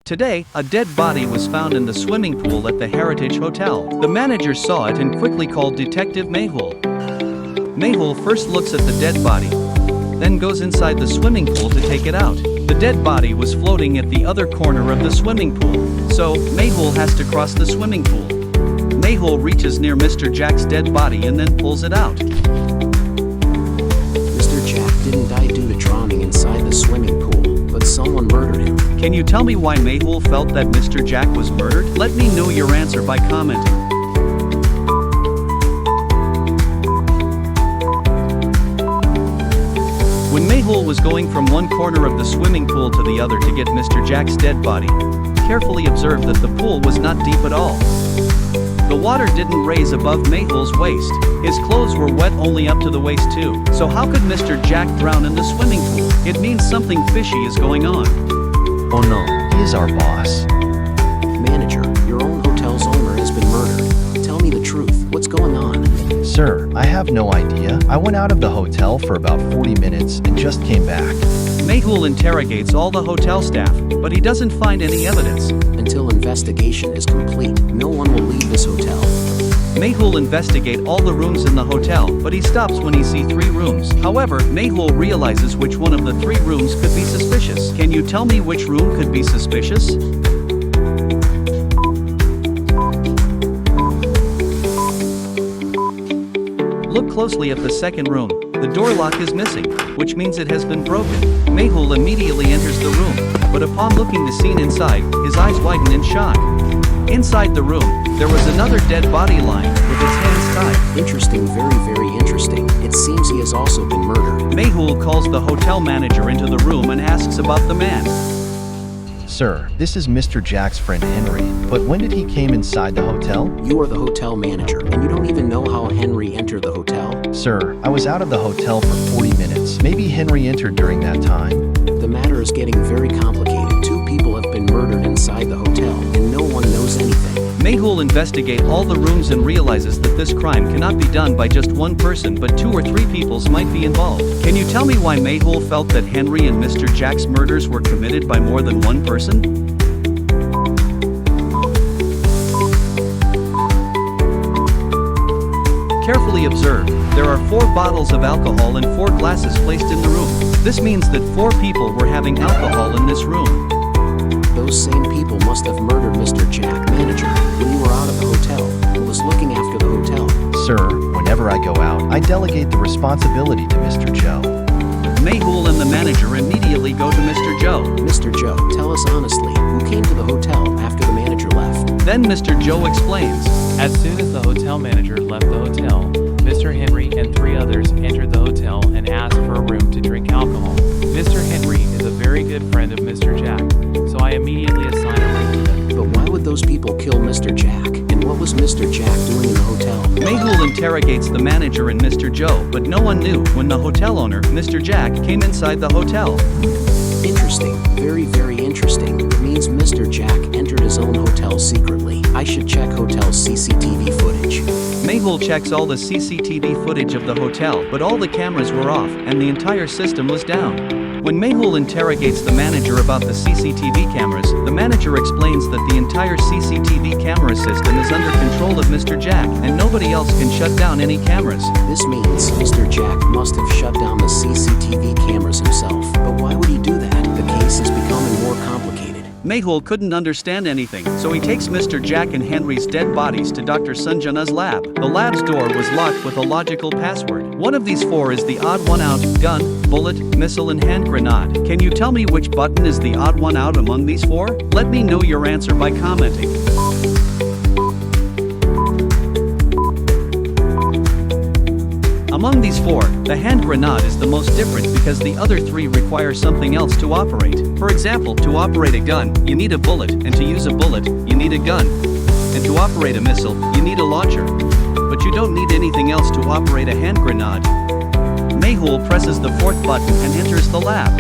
Today, a dead body was found in the swimming pool at the Heritage Hotel. The manager saw it and quickly called Detective Mehul. Mehul first looks at the dead body, then goes inside the swimming pool to take it out. The dead body was floating at the other corner of the swimming pool, so Mehul has to cross the swimming pool. Mehul reaches near Mr. Jack's dead body and then pulls it out. Mr. Jack didn't die due to drowning inside the swimming pool, but someone murdered him. Can you tell me why Mehul felt that Mr. Jack was murdered? Let me know your answer by commenting. When Mehul was going from one corner of the swimming pool to the other to get Mr. Jack's dead body, carefully observed that the pool was not deep at all. The water didn't raise above Mehul's waist. His clothes were wet only up to the waist too. So how could Mr. Jack drown in the swimming pool? It means something fishy is going on. Oh no, he is our boss. Manager, your own hotel's owner has been murdered. Tell me the truth. What's going on? Sir, I have no idea. I went out of the hotel for about 40 minutes and just came back. Mehul interrogates all the hotel staff, but he doesn't find any evidence. Until investigation is complete, no one will leave this hotel. Mehul investigates all the rooms in the hotel, but he stops when he sees 3 rooms. However, Mehul realizes which one of the 3 rooms could be suspicious. Can you tell me which room could be suspicious? Look closely at the second room. The door lock is missing, which means it has been broken. Mehul immediately enters the room, but upon looking the scene inside, his eyes widen in shock. Inside the room, there was another dead body lying, with its hands tied. Interesting, very interesting. It seems he has also been murdered. Mehul calls the hotel manager into the room and asks about the man. Sir, this is Mr. Jack's friend Henry, but when did he came inside the hotel? You are the hotel manager, and you don't even know how Henry entered the hotel? Sir, I was out of the hotel for 40 minutes. Maybe Henry entered during that time. The matter is getting very complicated. 2 people have been murdered inside the hotel, and no one knows anything. Mehul investigates all the rooms and realizes that this crime cannot be done by just one person, but 2 or 3 peoples might be involved. Can you tell me why Mehul felt that Henry and Mr. Jack's murders were committed by more than one person? Carefully observe. There are 4 bottles of alcohol and 4 glasses placed in the room. This means that 4 people were having alcohol in this room. Those same people must have murdered Mr. Jack, manager, when you were out of the hotel. Who was looking after the hotel? Sir, whenever I go out, I delegate the responsibility to Mr. Joe. Mehul and the manager immediately go to Mr. Joe. Mr. Joe, tell us honestly, who came to the hotel after the manager left? Then Mr. Joe explains. As soon as the hotel manager left the hotel, Mr. Henry and 3 others entered the hotel and asked for a room to drink alcohol. Mr. Henry is a very good friend of Mr. Jack, so I immediately assigned a room to them. But why would those people kill Mr. Jack? And what was Mr. Jack doing in the hotel? Mehul interrogates the manager and Mr. Joe, but no one knew when the hotel owner, Mr. Jack, came inside the hotel. Interesting, very interesting. It means Mr. Jack entered his own hotel secretly. I should check hotel CCTV footage. Mehul checks all the CCTV footage of the hotel, but all the cameras were off, and the entire system was down. When Mehul interrogates the manager about the CCTV cameras, the manager explains that the entire CCTV camera system is under control of Mr. Jack, and nobody else can shut down any cameras. This means Mr. Jack must have shut down the CCTV cameras himself. But why would he do that? The case is becoming more complicated. Mehul couldn't understand anything, so he takes Mr. Jack and Henry's dead bodies to Dr. Sanjana's lab. The lab's door was locked with a logical password. One of these 4 is the odd one out: gun, bullet, missile and hand grenade. Can you tell me which button is the odd one out among these 4? Let me know your answer by commenting. Among these 4, the hand grenade is the most different because the other 3 require something else to operate. For example, to operate a gun, you need a bullet, and to use a bullet, you need a gun. And to operate a missile, you need a launcher. But you don't need anything else to operate a hand grenade. Mehul presses the 4th button and enters the lab.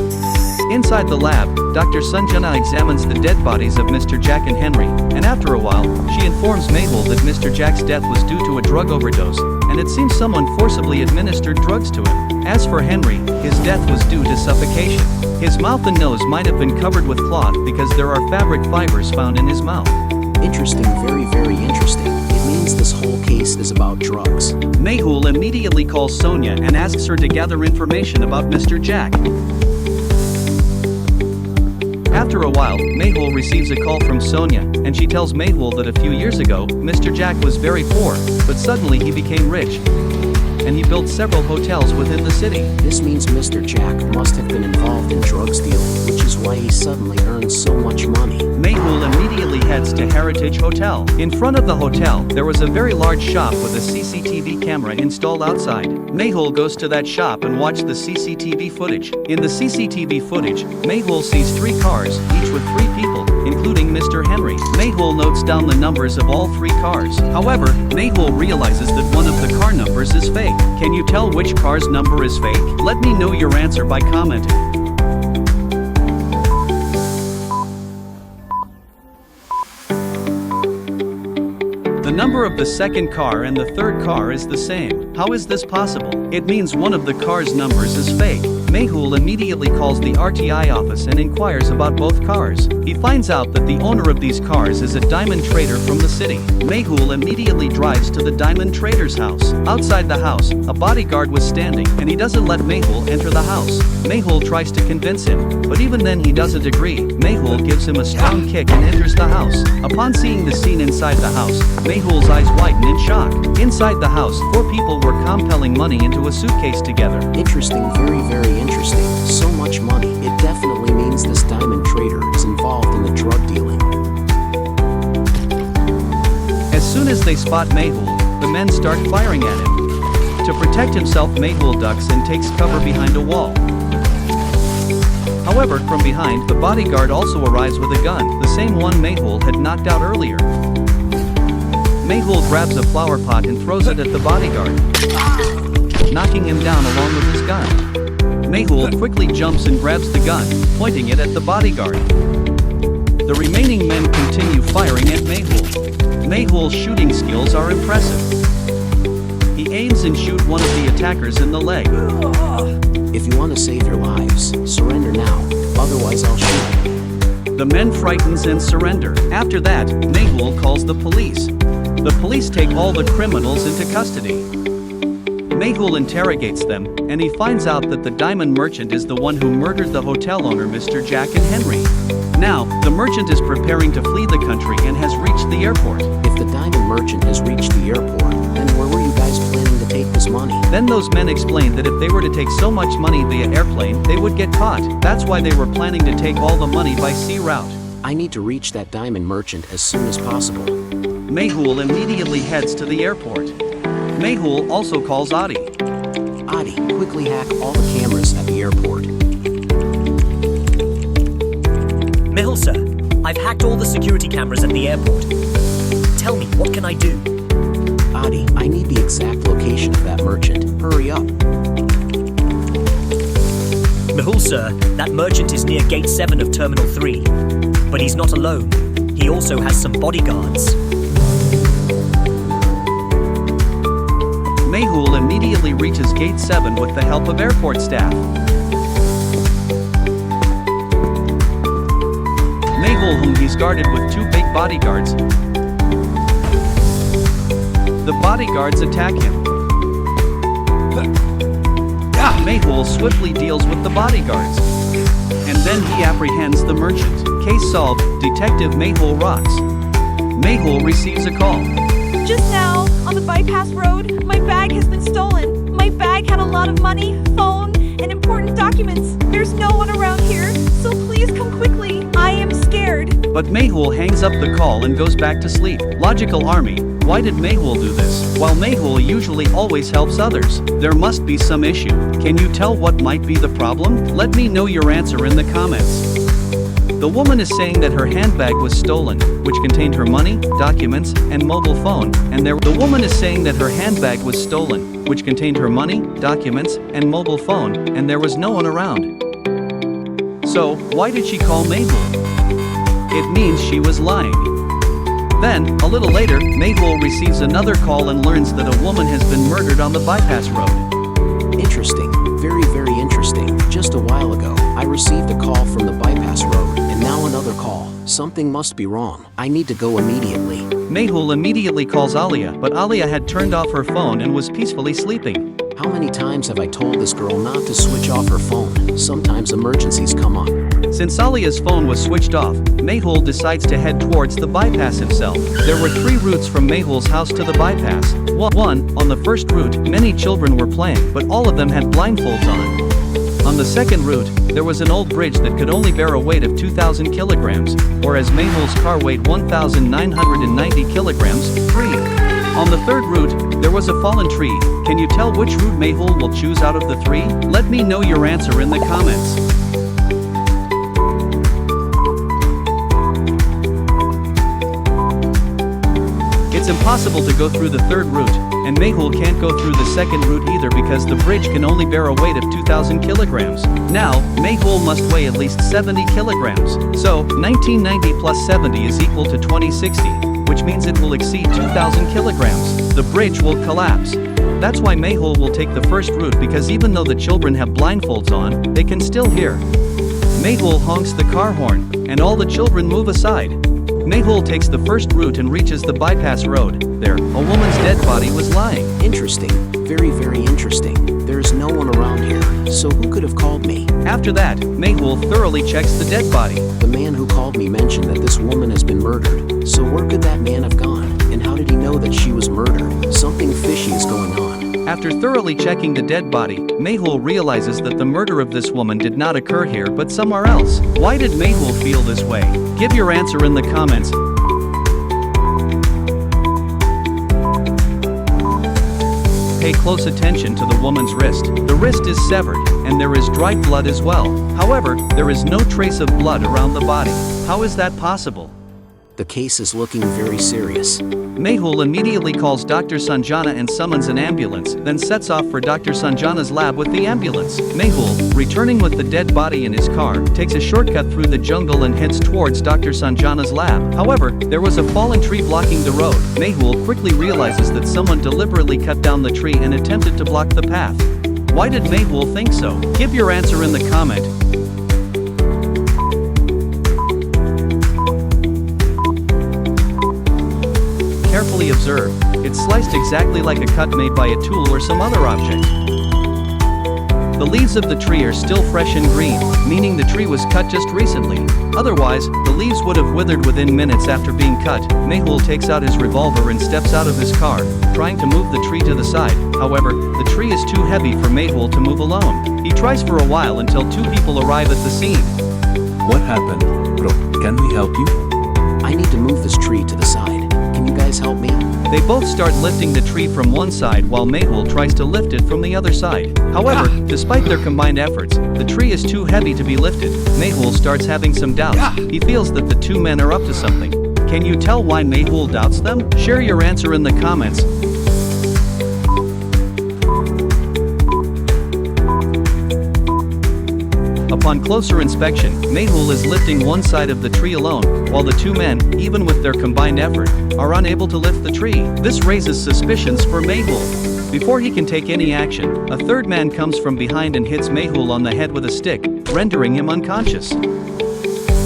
Inside the lab, Dr. Sanjana examines the dead bodies of Mr. Jack and Henry, and after a while, she informs Mehul that Mr. Jack's death was due to a drug overdose. and it seems someone forcibly administered drugs to him. As for Henry, his death was due to suffocation. His mouth and nose might have been covered with cloth because there are fabric fibers found in his mouth. Interesting, very, very interesting. It means this whole case is about drugs. Mehul immediately calls Sonia and asks her to gather information about Mr. Jack. After a while, Mehul receives a call from Sonia, and she tells Mehul that a few years ago, Mr. Jack was very poor, but suddenly he became rich, and he built several hotels within the city. This means Mr. Jack must have been involved in drugs dealing, which is why he suddenly earns so much money. Mehul immediately heads to Heritage Hotel. In front of the hotel, there was a very large shop with a CCTV camera installed outside. Mehul goes to that shop and watches the CCTV footage. In the CCTV footage, Mehul sees 3 cars, each with 3 people, including Mr. Henry. Mehul notes down the numbers of all 3 cars. However, Mehul realizes that one of the car numbers is fake. Can you tell which car's number is fake? Let me know your answer by commenting. The number of the second car and the third car is the same. How is this possible? It means one of the car's numbers is fake. Mehul immediately calls the RTI office and inquires about both cars. He finds out that the owner of these cars is a diamond trader from the city. Mehul immediately drives to the diamond trader's house. Outside the house, a bodyguard was standing, and he doesn't let Mehul enter the house. Mehul tries to convince him, but even then he doesn't agree. Mehul gives him a strong kick and enters the house. Upon seeing the scene inside the house, Mehul's eyes widen in shock. Inside the house, 4 people were compelling money into a suitcase together. Interesting, very, very interesting. So much money. It definitely means this diamond trader is involved in the drug dealing. As soon as they spot Mehul, the men start firing at him. To protect himself, Mehul ducks and takes cover behind a wall. However, from behind, the bodyguard also arrives with a gun, the same one Mehul had knocked out earlier. Mehul grabs a flower pot and throws it at the bodyguard, knocking him down along with his gun. Mehul quickly jumps and grabs the gun, pointing it at the bodyguard. The remaining men continue firing at Mehul. Mehul's shooting skills are impressive. He aims and shoots one of the attackers in the leg. If you want to save your lives, surrender now, otherwise I'll shoot. The men frightens and surrender. After that, Mehul calls the police. The police take all the criminals into custody. Mehul interrogates them, and he finds out that the diamond merchant is the one who murdered the hotel owner Mr. Jack and Henry. Now, the merchant is preparing to flee the country and has reached the airport. If the diamond merchant has reached the airport, then where were you guys planning to take this money? Then those men explained that if they were to take so much money via airplane, they would get caught. That's why they were planning to take all the money by sea route. I need to reach that diamond merchant as soon as possible. Mehul immediately heads to the airport. Mehul also calls Adi. Adi, quickly hack all the cameras at the airport. Mehul, sir, I've hacked all the security cameras at the airport. Tell me, what can I do? Adi, I need the exact location of that merchant. Hurry up. Mehul, sir, that merchant is near Gate 7 of Terminal 3. But he's not alone. He also has some bodyguards. Mehul immediately reaches Gate 7 with the help of airport staff. Mehul, whom he's guarded with 2 big bodyguards. The bodyguards attack him. Mehul swiftly deals with the bodyguards. And then he apprehends the merchant. Case solved, Detective Mehul rocks. Mehul receives a call. Just now, on the bypass road, my bag has been stolen. My bag had a lot of money, phone, and important documents. There's no one around here, so please come quickly. I am scared. But Mehul hangs up the call and goes back to sleep. Logical army, why did Mehul do this? While Mehul usually always helps others, there must be some issue. Can you tell what might be the problem? Let me know your answer in the comments. The woman is saying that her handbag was stolen, which contained her money, documents, and mobile phone, and the woman is saying that her handbag was stolen, which contained her money, documents, and mobile phone, and there was no one around. So, why did she call Mehul? It means she was lying. Then, a little later, Mehul receives another call and learns that a woman has been murdered on the bypass road. Interesting. Very, very interesting. Just a while ago, I received a call from the bypass road, and now another call. Something must be wrong. I need to go immediately. Mehul immediately calls Alia, but Alia had turned off her phone and was peacefully sleeping. How many times have I told this girl not to switch off her phone? Sometimes emergencies come up. Since Alia's phone was switched off, Mehul decides to head towards the bypass himself. There were 3 routes from Mehul's house to the bypass. One, on the first route, many children were playing, but all of them had blindfolds on. On the second route, there was an old bridge that could only bear a weight of 2,000 kilograms, whereas Mehul's car weighed 1,990 kilograms. 3. On the third route, there was a fallen tree. Can you tell which route Mehul will choose out of the 3? Let me know your answer in the comments. It's impossible to go through the third route, and Mehul can't go through the second route either because the bridge can only bear a weight of 2,000 kilograms. Now, Mehul must weigh at least 70 kilograms. So, 1990 plus 70 is equal to 2060, which means it will exceed 2,000 kilograms. The bridge will collapse. That's why Mehul will take the first route, because even though the children have blindfolds on, they can still hear. Mehul honks the car horn, and all the children move aside. Mehul takes the first route and reaches the bypass road. There, a woman's dead body was lying. Interesting. Very, very interesting. There's no one around here, so who could have called me? After that, Mehul thoroughly checks the dead body. The man who called me mentioned that this woman has been murdered. So where could that man have gone? And how did he know that she was murdered? Something fishy is going on. After thoroughly checking the dead body, Mehul realizes that the murder of this woman did not occur here but somewhere else. Why did Mehul feel this way? Give your answer in the comments. Pay close attention to the woman's wrist. The wrist is severed, and there is dried blood as well. However, there is no trace of blood around the body. How is that possible? The case is looking very serious. Mehul immediately calls Dr. Sanjana and summons an ambulance, then sets off for Dr. Sanjana's lab with the ambulance. Mehul, returning with the dead body in his car, takes a shortcut through the jungle and heads towards Dr. Sanjana's lab. However, there was a fallen tree blocking the road. Mehul quickly realizes that someone deliberately cut down the tree and attempted to block the path. Why did Mehul think so? Give your answer in the comment. Carefully observe, it's sliced exactly like a cut made by a tool or some other object. The leaves of the tree are still fresh and green, meaning the tree was cut just recently. Otherwise, the leaves would have withered within minutes after being cut. Mehul takes out his revolver and steps out of his car, trying to move the tree to the side. However, the tree is too heavy for Mehul to move alone. He tries for a while until 2 people arrive at the scene. What happened? Bro, can we help you? I need to move this tree to the side. Can you guys help me? They both start lifting the tree from one side while Mehul tries to lift it from the other side. However, despite their combined efforts, the tree is too heavy to be lifted. Mehul starts having some doubts. He feels that the 2 men are up to something. Can you tell why Mehul doubts them? Share your answer in the comments. Upon closer inspection, Mehul is lifting one side of the tree alone, while the 2 men, even with their combined effort, are unable to lift the tree. This raises suspicions for Mehul. Before he can take any action, a 3rd man comes from behind and hits Mehul on the head with a stick, rendering him unconscious.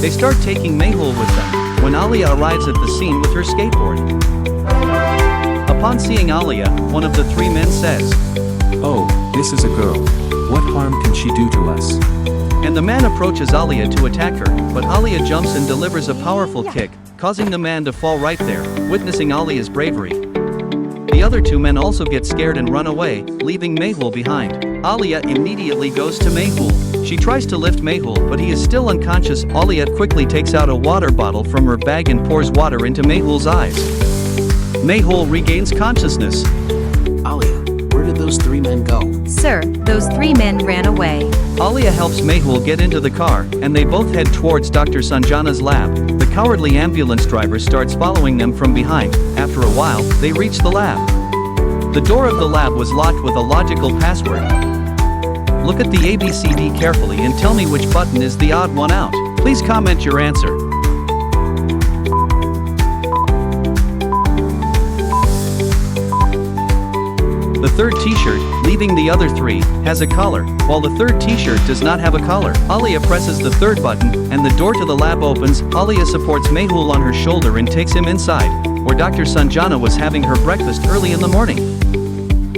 They start taking Mehul with them, when Alia arrives at the scene with her skateboard. Upon seeing Alia, one of the 3 men says, Oh, this is a girl. What harm can she do to us? And the man approaches Alia to attack her, but Alia jumps and delivers a powerful kick, causing the man to fall right there, witnessing Alia's bravery. The other 2 men also get scared and run away, leaving Mehul behind. Alia immediately goes to Mehul. She tries to lift Mehul, but he is still unconscious. Alia quickly takes out a water bottle from her bag and pours water into Mehul's eyes. Mehul regains consciousness. Alia, where did those 3 men go? Sir, those 3 men ran away. Alia helps Mehul get into the car, and they both head towards Dr. Sanjana's lab. The cowardly ambulance driver starts following them from behind. After a while, they reach the lab. The door of the lab was locked with a logical password. Look at the ABCD carefully and tell me which button is the odd one out. Please comment your answer. third t-shirt, leaving the other 3, has a collar, while the third t-shirt does not have a collar. Alia presses the third button, and the door to the lab opens. Alia supports Mehul on her shoulder and takes him inside, where Dr. Sanjana was having her breakfast early in the morning.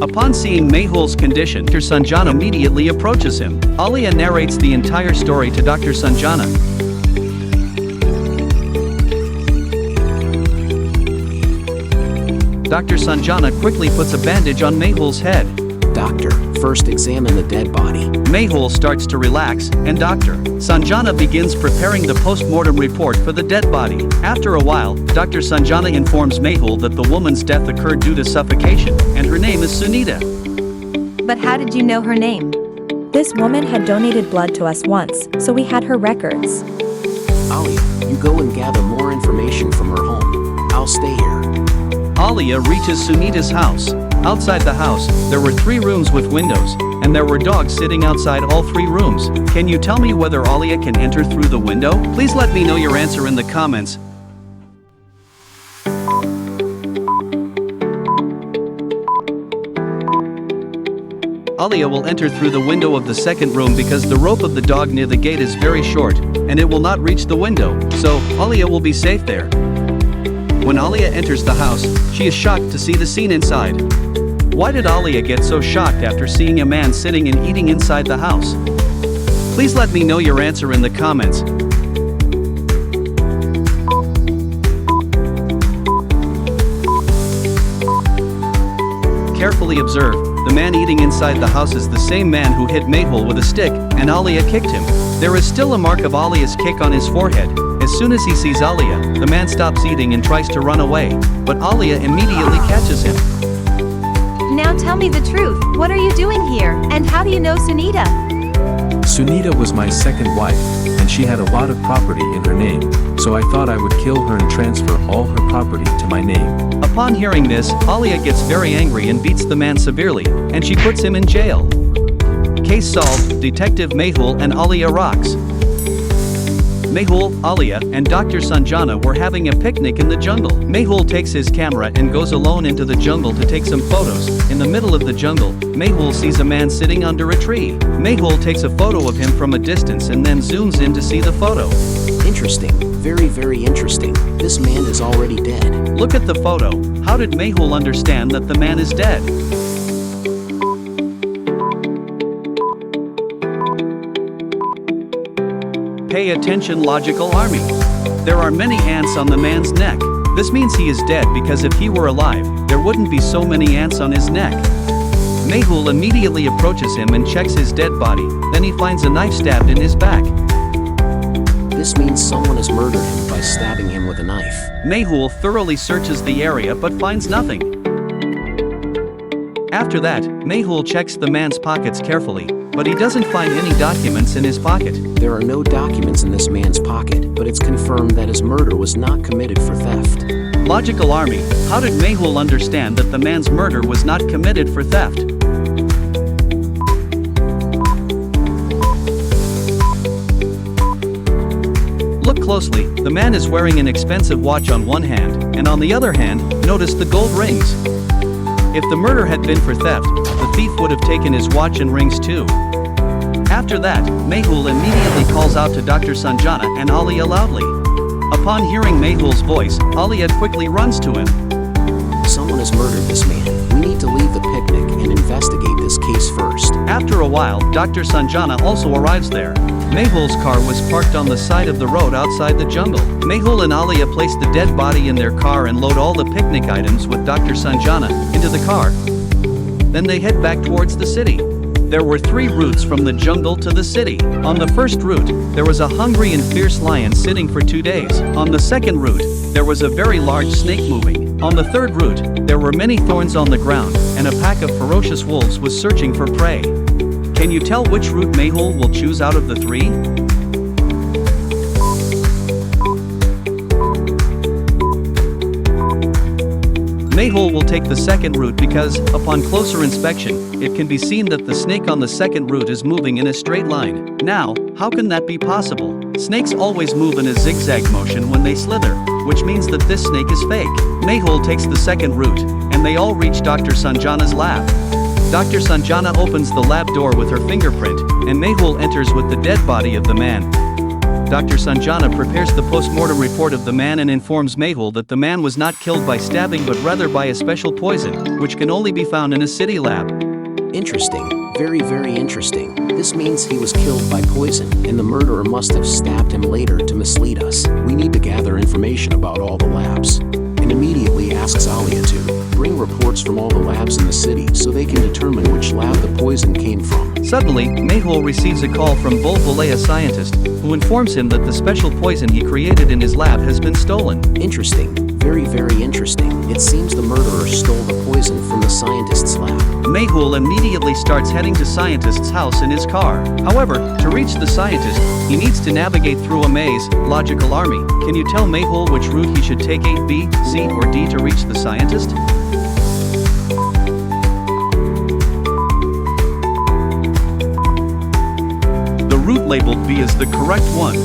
Upon seeing Mehul's condition, Dr. Sanjana immediately approaches him. Alia narrates the entire story to Dr. Sanjana. Dr. Sanjana quickly puts a bandage on Mehul's head. Doctor, first examine the dead body. Mehul starts to relax, and Dr. Sanjana begins preparing the post-mortem report for the dead body. After a while, Dr. Sanjana informs Mehul that the woman's death occurred due to suffocation, and her name is Sunita. But how did you know her name? This woman had donated blood to us once, so we had her records. Alia, you go and gather more information from her home. I'll stay here. Alia reaches Sunita's house. Outside the house, there were 3 rooms with windows, and there were dogs sitting outside all 3 rooms. Can you tell me whether Alia can enter through the window? Please let me know your answer in the comments. Alia will enter through the window of the second room because the rope of the dog near the gate is very short, and it will not reach the window, so Alia will be safe there. When Alia enters the house, she is shocked to see the scene inside. Why did Alia get so shocked after seeing a man sitting and eating inside the house? Please let me know your answer in the comments. Carefully observe, the man eating inside the house is the same man who hit Mehul with a stick, and Alia kicked him. There is still a mark of Alia's kick on his forehead. As soon as he sees Alia, the man stops eating and tries to run away, but Alia immediately catches him. Now tell me the truth. What are you doing here? And how do you know Sunita? Sunita was my second wife, and she had a lot of property in her name, so I thought I would kill her and transfer all her property to my name. Upon hearing this, Alia gets very angry and beats the man severely, and she puts him in jail. Case solved. Detective Mehul and Alia rocks. Mehul, Alia, and Dr. Sanjana were having a picnic in the jungle. Mehul takes his camera and goes alone into the jungle to take some photos. In the middle of the jungle, Mehul sees a man sitting under a tree. Mehul takes a photo of him from a distance and then zooms in to see the photo. Interesting. Very, very interesting. This man is already dead. Look at the photo. How did Mehul understand that the man is dead? Pay attention, logical army. There are many ants on the man's neck. This means he is dead because if he were alive, there wouldn't be so many ants on his neck. Mehul immediately approaches him and checks his dead body, then he finds a knife stabbed in his back. This means someone has murdered him by stabbing him with a knife. Mehul thoroughly searches the area but finds nothing. After that, Mehul checks the man's pockets carefully, but he doesn't find any documents in his pocket. There are no documents in this man's pocket, but it's confirmed that his murder was not committed for theft. Logical army, how did Mehul understand that the man's murder was not committed for theft? Look closely, the man is wearing an expensive watch on one hand, and on the other hand, notice the gold rings. If the murder had been for theft, the thief would have taken his watch and rings too. After that, Mehul immediately calls out to Dr. Sanjana and Alia loudly. Upon hearing Mehul's voice, Alia quickly runs to him. Someone has murdered this man. We need to leave the picnic and investigate this case first. After a while, Dr. Sanjana also arrives there. Mehul's car was parked on the side of the road outside the jungle. Mehul and Alia place the dead body in their car and load all the picnic items with Dr. Sanjana into the car. Then they head back towards the city. There were 3 routes from the jungle to the city. On the first route, there was a hungry and fierce lion sitting for 2 days. On the second route, there was a very large snake moving. On the third route, there were many thorns on the ground, and a pack of ferocious wolves was searching for prey. Can you tell which route Mehul will choose out of the 3? Mehul will take the second route because, upon closer inspection, it can be seen that the snake on the second route is moving in a straight line. Now, how can that be possible? Snakes always move in a zigzag motion when they slither, which means that this snake is fake. Mehul takes the second route, and they all reach Dr. Sanjana's lab. Dr. Sanjana opens the lab door with her fingerprint, and Mehul enters with the dead body of the man. Dr. Sanjana prepares the post-mortem report of the man and informs Mehul that the man was not killed by stabbing but rather by a special poison, which can only be found in a city lab. Interesting, very interesting. This means he was killed by poison, and the murderer must have stabbed him later to mislead us. We need to gather information about all the labs. And immediately asks Alia to bring reports from all the labs in the city so they can determine which lab the poison came from. Suddenly, Mehul receives a call from Bulbulay, a scientist, who informs him that the special poison he created in his lab has been stolen. Interesting, very interesting. It seems the murderer stole the poison from the scientist's lab. Mehul immediately starts heading to scientist's house in his car. However, to reach the scientist, he needs to navigate through a maze, logical army. Can you tell Mehul which route he should take, A, B, C, or D to reach the scientist? The route labeled B is the correct one.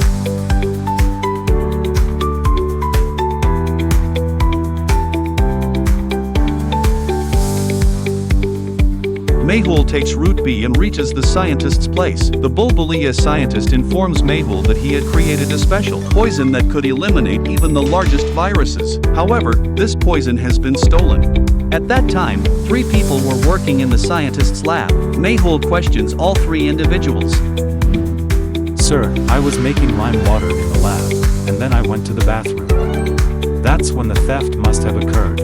Mehul takes route B and reaches the scientist's place. The Bulbulaya scientist informs Mehul that he had created a special poison that could eliminate even the largest viruses. However, this poison has been stolen. At that time, 3 people were working in the scientist's lab. Mehul questions all 3 individuals. Sir, I was making lime water in the lab, and then I went to the bathroom. That's when the theft must have occurred.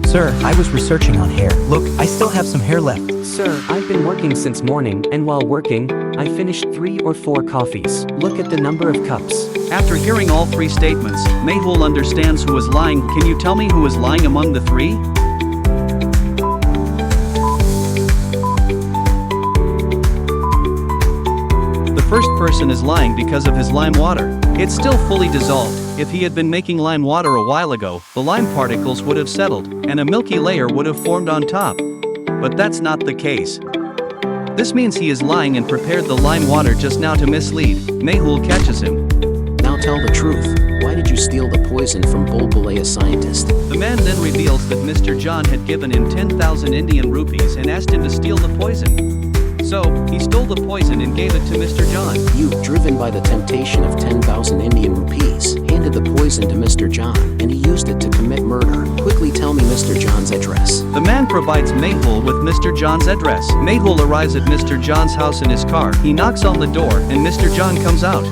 Sir, I was researching on hair. Look, I still have some hair left. Sir, I've been working since morning, and while working, I finished 3 or 4 coffees. Look at the number of cups. After hearing all 3 statements, Mehul understands who is lying. Can you tell me who is lying among the 3? The first person is lying because of his lime water. It's still fully dissolved. If he had been making lime water a while ago, the lime particles would have settled, and a milky layer would have formed on top. But that's not the case. This means he is lying and prepared the lime water just now to mislead. Mehul catches him. Now tell the truth. Why did you steal the poison from Bulbulaya scientist? The man then reveals that Mr. John had given him 10,000 Indian rupees and asked him to steal the poison. So, he stole the poison and gave it to Mr. John. You, driven by the temptation of 10,000 Indian rupees, handed the poison to Mr. John, and he used it to commit murder. Quickly tell me Mr. John's address. The man provides Mehul with Mr. John's address. Mehul arrives at Mr. John's house in his car. He knocks on the door, and Mr. John comes out.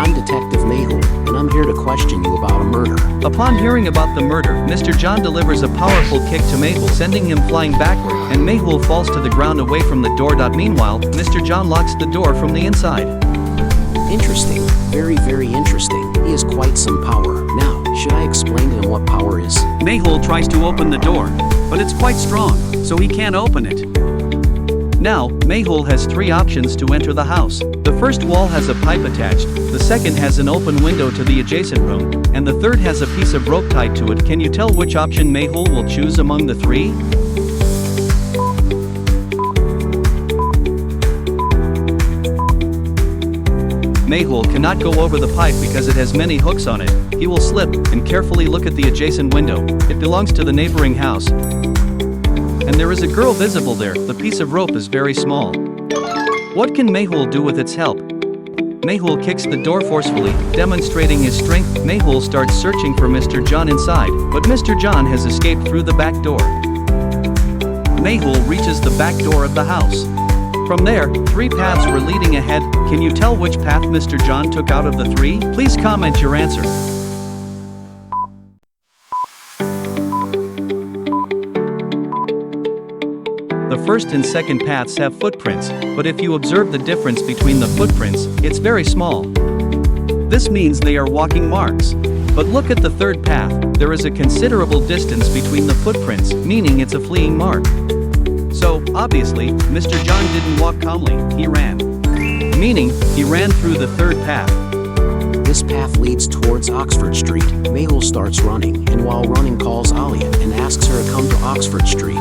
I'm Detective Mehul, and I'm here to question you about a murder. Upon hearing about the murder, Mr. John delivers a powerful kick to Mehul, sending him flying backward, and Mehul falls to the ground away from the door. Meanwhile, Mr. John locks the door from the inside. Interesting, very interesting. He has quite some power. Now, should I explain to him what power is? Mehul tries to open the door, but it's quite strong, so he can't open it. Now, Mehul has 3 options to enter the house. The first wall has a pipe attached, the second has an open window to the adjacent room, and the third has a piece of rope tied to it. Can you tell which option Mehul will choose among the 3? Mehul cannot go over the pipe because it has many hooks on it. He will slip and carefully look at the adjacent window. It belongs to the neighboring house. And there is a girl visible there. The piece of rope is very small. What can Mehul do with its help? Mehul kicks the door forcefully, demonstrating his strength. Mehul starts searching for Mr. John inside, but Mr. John has escaped through the back door. Mehul reaches the back door of the house. From there, 3 paths were leading ahead. Can you tell which path Mr. John took out of the 3? Please comment your answer. The first and second paths have footprints, but if you observe the difference between the footprints, it's very small. This means they are walking marks. But look at the third path, there is a considerable distance between the footprints, meaning it's a fleeing mark. So, obviously, Mr. John didn't walk calmly, he ran. Meaning, he ran through the third path. This path leads towards Oxford Street. Mehul starts running, and while running calls Alia and asks her to come to Oxford Street.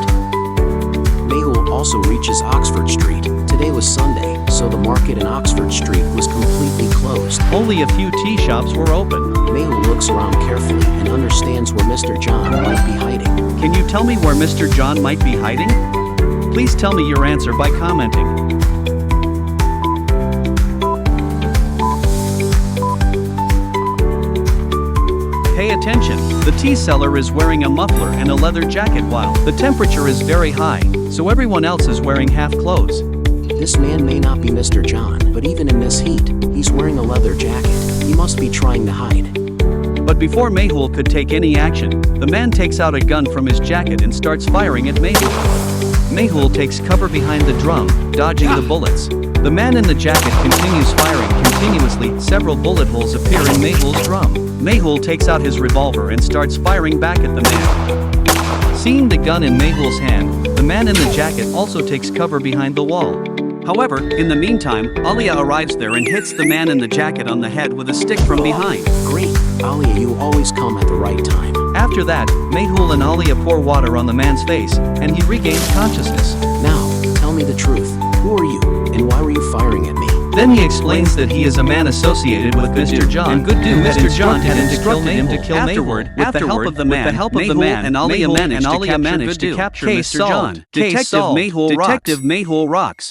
Mehul also reaches Oxford Street. Today was Sunday, so the market in Oxford Street was completely closed. Only a few tea shops were open. Mehul looks around carefully and understands where Mr. John might be hiding. Can you tell me where Mr. John might be hiding? Please tell me your answer by commenting. Pay attention, the tea seller is wearing a muffler and a leather jacket while the temperature is very high, so everyone else is wearing half clothes. This man may not be Mr. John, but even in this heat, he's wearing a leather jacket. He must be trying to hide. But before Mehul could take any action, the man takes out a gun from his jacket and starts firing at Mehul. Mehul takes cover behind the drum, dodging the bullets. The man in the jacket continues firing continuously. Several bullet holes appear in Mehul's drum. Mehul takes out his revolver and starts firing back at the man. Seeing the gun in Mehul's hand, the man in the jacket also takes cover behind the wall. However, in the meantime, Alia arrives there and hits the man in the jacket on the head with a stick from behind. Great, Alia, you always come at the right time. After that, Mehul and Alia pour water on the man's face, and he regains consciousness. Now, tell me the truth. Who are you, and why were you firing at me? Then he explains that he is a man associated with Mr. John, and Mr. John had instructed him to kill Mehul. With the help of the man, and Alia managed to capture Mr. John. Detective Mehul rocks.